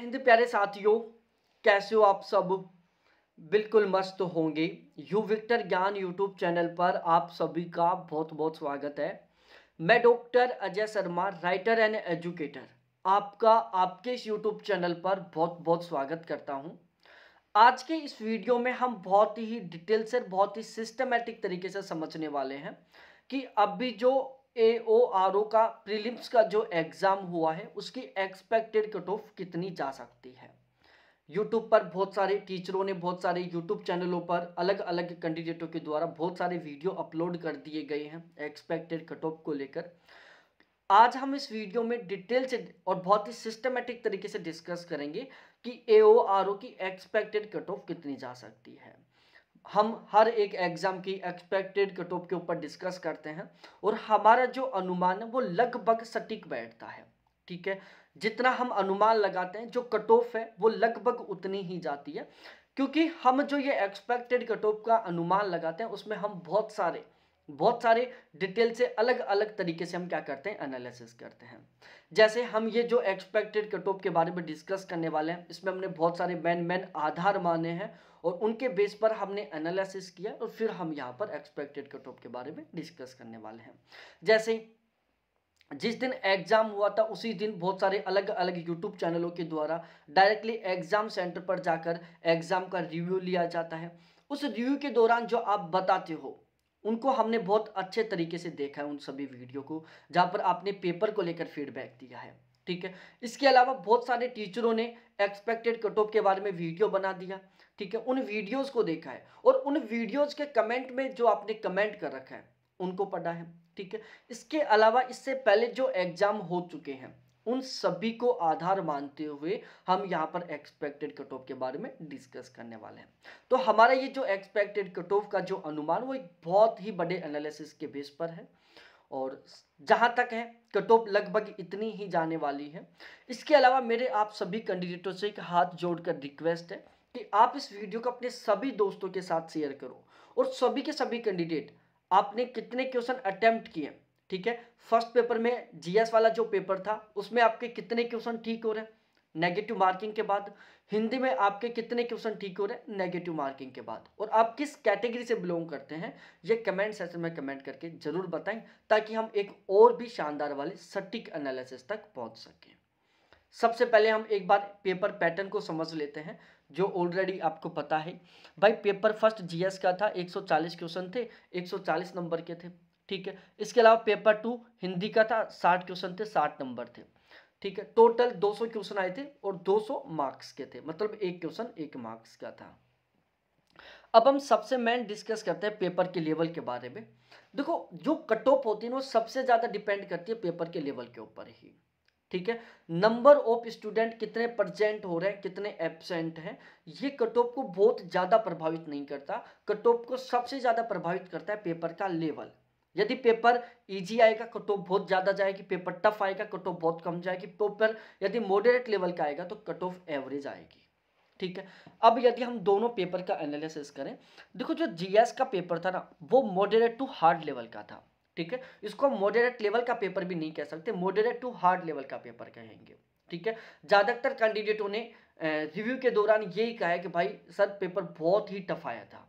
हिंद प्यारे साथियों, कैसे हो आप सब। बिल्कुल मस्त होंगे। यू विक्टर ज्ञान यूट्यूब चैनल पर आप सभी का बहुत बहुत स्वागत है। मैं doctor Ajay Sharma, writer and educator, आपका आपके इस यूट्यूब चैनल पर बहुत बहुत स्वागत करता हूं। आज के इस वीडियो में हम बहुत ही डिटेल से, बहुत ही सिस्टमेटिक तरीके से समझने वाले हैं कि अभी जो AORO का प्रीलिम्स का जो एग्ज़ाम हुआ है उसकी एक्सपेक्टेड कट ऑफ कितनी जा सकती है। यूट्यूब पर बहुत सारे टीचरों ने, बहुत सारे यूट्यूब चैनलों पर अलग अलग कैंडिडेटों के द्वारा बहुत सारे वीडियो अपलोड कर दिए गए हैं एक्सपेक्टेड कट ऑफ को लेकर। आज हम इस वीडियो में डिटेल से और बहुत ही सिस्टमेटिक तरीके से डिस्कस करेंगे कि AORO की एक्सपेक्टेड कट ऑफ कितनी जा सकती है। हम हर एक एग्जाम की एक्सपेक्टेड कट ऑफ के ऊपर डिस्कस करते हैं और हमारा जो अनुमान है वो लगभग सटीक बैठता है। ठीक है, जितना हम अनुमान लगाते हैं जो कट ऑफ है वो लगभग उतनी ही जाती है, क्योंकि हम जो ये एक्सपेक्टेड कट ऑफ का अनुमान लगाते हैं उसमें हम बहुत सारे डिटेल से अलग अलग तरीके से हम क्या करते हैं, एनालिसिस करते हैं। जैसे हम ये जो एक्सपेक्टेड कट ऑफ के बारे में डिस्कस करने वाले हैं, इसमें हमने बहुत सारे मेन आधार माने हैं और उनके बेस पर हमने एनालिसिस किया और फिर हम यहाँ पर एक्सपेक्टेड कट ऑफ के बारे में डिस्कस करने वाले हैं। जैसे जिस दिन एग्जाम हुआ था उसी दिन बहुत सारे अलग अलग यूट्यूब चैनलों के द्वारा डायरेक्टली एग्जाम सेंटर पर जाकर एग्जाम का रिव्यू लिया जाता है। उस रिव्यू के दौरान जो आप बताते हो उनको हमने बहुत अच्छे तरीके से देखा है, उन सभी वीडियो को जहाँ पर आपने पेपर को लेकर फीडबैक दिया है। ठीक है, इसके अलावा बहुत सारे टीचरों ने एक्सपेक्टेड कट ऑफ के बारे में वीडियो बना दिया। ठीक है, उन वीडियोस को देखा है और उन वीडियोस के कमेंट में जो आपने कमेंट कर रखा है उनको पढ़ा है। ठीक है, इसके अलावा इससे पहले जो एग्जाम हो चुके हैं उन सभी को आधार मानते हुए हम यहाँ पर एक्सपेक्टेड कट ऑफ के बारे में डिस्कस करने वाले हैं। तो हमारा ये जो एक्सपेक्टेड कट ऑफ का जो अनुमान वो एक बहुत ही बड़े एनालिसिस के बेस पर है और जहाँ तक है कट ऑफ लगभग इतनी ही जाने वाली है। इसके अलावा मेरे आप सभी कैंडिडेटों से एक हाथ जोड़कर रिक्वेस्ट है कि आप इस वीडियो को अपने सभी दोस्तों के साथ शेयर करो और सभी के सभी कैंडिडेट आपने कितने क्वेश्चन अटेम्प्ट किए। ठीक है, फर्स्ट पेपर में जीएस वाला जो पेपर था उसमें आपके कितने क्वेश्चन ठीक हो रहे हैं नेगेटिव मार्किंग के बाद, हिंदी में आपके कितने क्वेश्चन ठीक हो रहे हैं नेगेटिव मार्किंग के बाद, और आप किस कैटेगरी से बिलोंग करते हैं ये कमेंट सेक्शन में कमेंट करके जरूर बताएं ताकि हम एक और भी शानदार वाली सटीक एनालिसिस तक पहुंच सकें। सबसे पहले हम एक बार पेपर पैटर्न को समझ लेते हैं जो ऑलरेडी आपको पता है। भाई पेपर फर्स्ट जीएस का था, 140 क्वेश्चन थे, 140 नंबर के थे। ठीक है, इसके अलावा पेपर 2 हिंदी का था, 60 क्वेश्चन थे, 60 नंबर थे। ठीक है, टोटल 200 क्वेश्चन आए थे और 200 मार्क्स के थे, मतलब एक क्वेश्चन 1 मार्क्स का था। अब हम सबसे मेन डिस्कस करते हैं पेपर के लेवल के बारे में। देखो, जो कट ऑफ होती है वो सबसे ज्यादा डिपेंड करती है पेपर के लेवल के ऊपर ही। ठीक है, नंबर ऑफ स्टूडेंट कितने परसेंट हो रहे हैं, कितने एब्सेंट हैं, ये कट ऑफ को बहुत ज़्यादा प्रभावित नहीं करता। कट ऑफ को सबसे ज़्यादा प्रभावित करता है पेपर का लेवल। यदि पेपर इजी आएगा कट ऑफ बहुत ज़्यादा जाएगी, पेपर टफ आएगा कट ऑफ बहुत कम जाएगी, पेपर यदि मॉडरेट लेवल का आएगा तो कट ऑफ एवरेज आएगी। ठीक है, अब यदि हम दोनों पेपर का एनालिसिस करें, देखो जो जीएस का पेपर था ना वो मॉडरेट टू हार्ड लेवल का था। ठीक है, इसको मॉडरेट लेवल का पेपर भी नहीं कह सकते, मॉडरेट टू हार्ड लेवल का पेपर कहेंगे। ठीक है, ज़्यादातर कैंडिडेटों ने रिव्यू के दौरान यही कहा है कि भाई सर पेपर बहुत ही टफ आया था।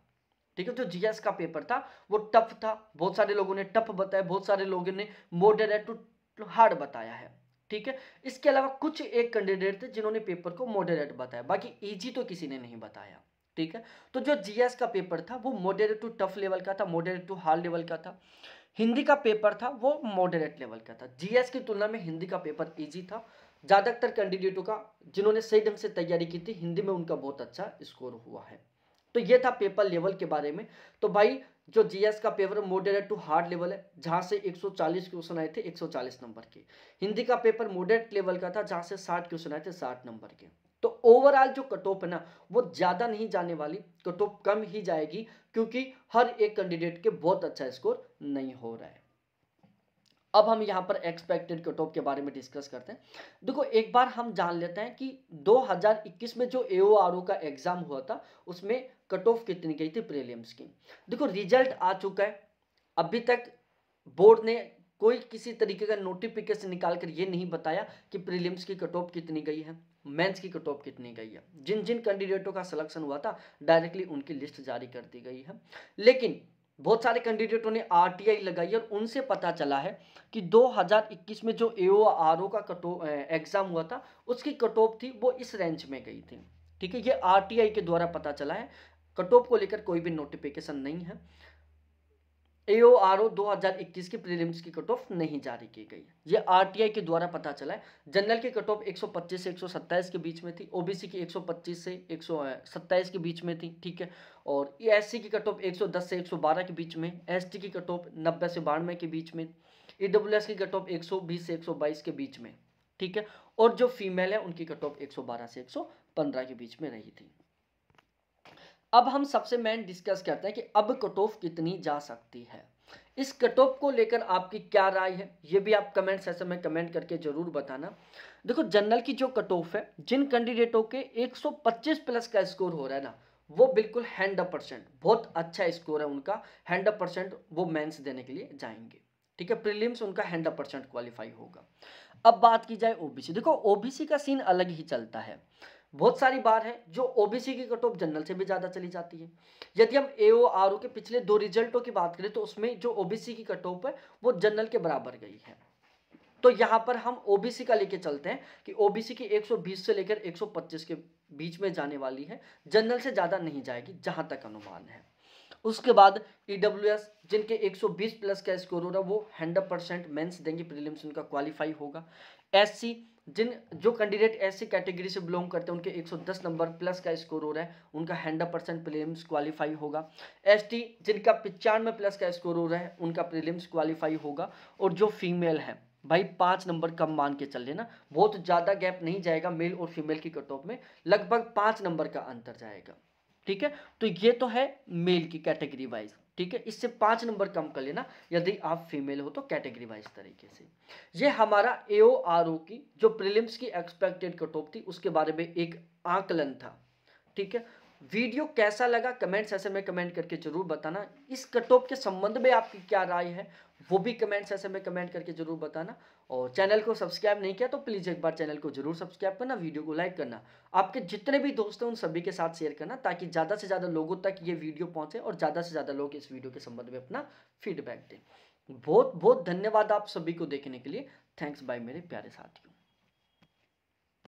ठीक है, जो जीएस का पेपर था वो टफ था, बहुत सारे लोगों ने टफ बताया, बहुत सारे लोगों ने मॉडरेट टू हार्ड बताया है। ठीक है, इसके अलावा कुछ एक कैंडिडेट थे जिन्होंने पेपर को मॉडरेट बताया, बाकी इजी तो किसी ने नहीं बताया। ठीक है, तो जो जीएस का पेपर था वो मॉडरेट टू टफ लेवल का था, मॉडरेट टू हार्ड लेवल का था। हिंदी का पेपर था वो मॉडरेट लेवल का था। जीएस की तुलना में हिंदी का पेपर इजी था। ज़्यादातर कैंडिडेटों का जिन्होंने सही ढंग से तैयारी की थी हिंदी में उनका बहुत अच्छा स्कोर हुआ है। तो ये था पेपर लेवल के बारे में। तो भाई जो जीएस का paper moderate to hard level है जहाँ से 140 क्वेश्चन आए थे 140 नंबर के, हिंदी का पेपर मॉडरेट लेवल का था जहाँ से 60 क्वेश्चन आए थे 60 नंबर के। तो ओवरऑल जो कट ऑफ है ना वो ज़्यादा नहीं जाने वाली, कट ऑफ कम ही जाएगी क्योंकि हर एक कैंडिडेट के बहुत अच्छा स्कोर नहीं हो रहा है। अब हम यहाँ पर एक्सपेक्टेड कट ऑफ के बारे में डिस्कस करते हैं। देखो, एक बार हम जान लेते हैं कि 2021 में जो AORO का एग्जाम हुआ था उसमें कट ऑफ कितनी गई थी प्रीलिम्स की। देखो, रिजल्ट आ चुका है, अभी तक बोर्ड ने कोई किसी तरीके का नोटिफिकेशन निकाल कर ये नहीं बताया कि प्रीलिम्स की कट ऑफ कितनी गई है, मेंस की कट ऑफ कितनी गई है। जिन जिन कैंडिडेटों का सिलेक्शन हुआ था डायरेक्टली उनकी लिस्ट जारी कर दी गई है। लेकिन बहुत सारे कैंडिडेटों ने आरटीआई लगाई और उनसे पता चला है कि 2021 में जो एओआरओ का कट ऑफ एग्जाम हुआ था उसकी कट ऑफ थी वो इस रेंज में गई थी। ठीक है, ये आरटीआई के द्वारा पता चला है, कट ऑफ को लेकर कोई भी नोटिफिकेशन नहीं है। एओआरओ 2021 की प्रीलिम्स की कट ऑफ नहीं जारी की गई, ये आरटीआई के द्वारा पता चला है। जनरल की कट ऑफ 125 से 127 के बीच में थी, ओबीसी की 125 से 127 के बीच में थी। ठीक है, और एससी की कट ऑफ 110 से 112 के बीच में, एसटी की कट ऑफ 90 से 92 के बीच में, ईडब्ल्यूएस की कट ऑफ 120 से 122 के बीच में। ठीक है, और जो फीमेल है उनकी कट ऑफ 112 से 115 के बीच में रही थी। अब हम सबसे मेन डिस्कस करते हैं कि अब कट ऑफ कितनी जा सकती है। इस कट ऑफ को लेकर आपकी क्या राय है ये भी आप कमेंट सेक्शन में कमेंट करके जरूर बताना। देखो, जनरल की जो कट ऑफ है, जिन कैंडिडेटों के 125 प्लस का स्कोर हो रहा है ना, वो बिल्कुल 100% बहुत अच्छा स्कोर है उनका, 100% वो मेंस देने के लिए जाएंगे। ठीक है, प्रीलिम्स उनका 100% क्वालिफाई होगा। अब बात की जाए ओबीसी, देखो ओबीसी का सीन अलग ही चलता है। बहुत सारी बार है जो ओबीसी की कट ऑफ जनरल से भी ज्यादा चली जाती है। यदि हम एओआरओ के पिछले 2 रिजल्टों की बात करें तो उसमें जो ओबीसी की कट ऑफ है वो जनरल के बराबर गई है। तो यहां पर हम ओबीसी का लेके चलते हैं कि ओबीसी की 120 से लेकर 125 के बीच में जाने वाली है, जनरल से ज्यादा नहीं जाएगी जहां तक अनुमान है। उसके बाद ईडब्ल्यूएस जिनके 120 प्लस का स्कोर हो रहा है वो 100% मेंस देंगे, प्रीलिम्स उनका क्वालिफाई होगा। एससी जो कैंडिडेट एससी कैटेगरी से बिलोंग करते हैं उनके 110 नंबर प्लस का स्कोर हो रहा है, उनका 100% प्रीलिम्स क्वालिफाई होगा। एसटी जिनका 95 प्लस का स्कोर हो रहा है उनका प्रीलिम्स क्वालिफाई होगा। और जो फीमेल है भाई 5 नंबर कम मान के चल लेना, बहुत ज्यादा गैप नहीं जाएगा मेल और फीमेल की कट ऑफ में, लगभग 5 नंबर का अंतर जाएगा। ठीक है, तो ये तो है मेल की कैटेगरी वाइज। ठीक है, इससे 5 नंबर कम कर लेना यदि आप फीमेल हो तो कैटेगरी वाइज तरीके से। ये हमारा एओआरओ की जो प्रीलिम्स की एक्सपेक्टेड कट ऑफ थी उसके बारे में एक आकलन था। ठीक है, वीडियो कैसा लगा कमेंट सेक्शन में कमेंट करके जरूर बताना। इस कट ऑफ के संबंध में आपकी क्या राय है वो भी कमेंट सेक्शन में कमेंट करके जरूर बताना। और चैनल को सब्सक्राइब नहीं किया तो प्लीज़ एक बार चैनल को जरूर सब्सक्राइब करना, वीडियो को लाइक करना, आपके जितने भी दोस्त हैं उन सभी के साथ शेयर करना ताकि ज़्यादा से ज़्यादा लोगों तक ये वीडियो पहुँचे और ज़्यादा से ज़्यादा लोग इस वीडियो के संबंध में अपना फीडबैक दें। बहुत बहुत धन्यवाद आप सभी को देखने के लिए। थैंक्स बाय मेरे प्यारे साथियों।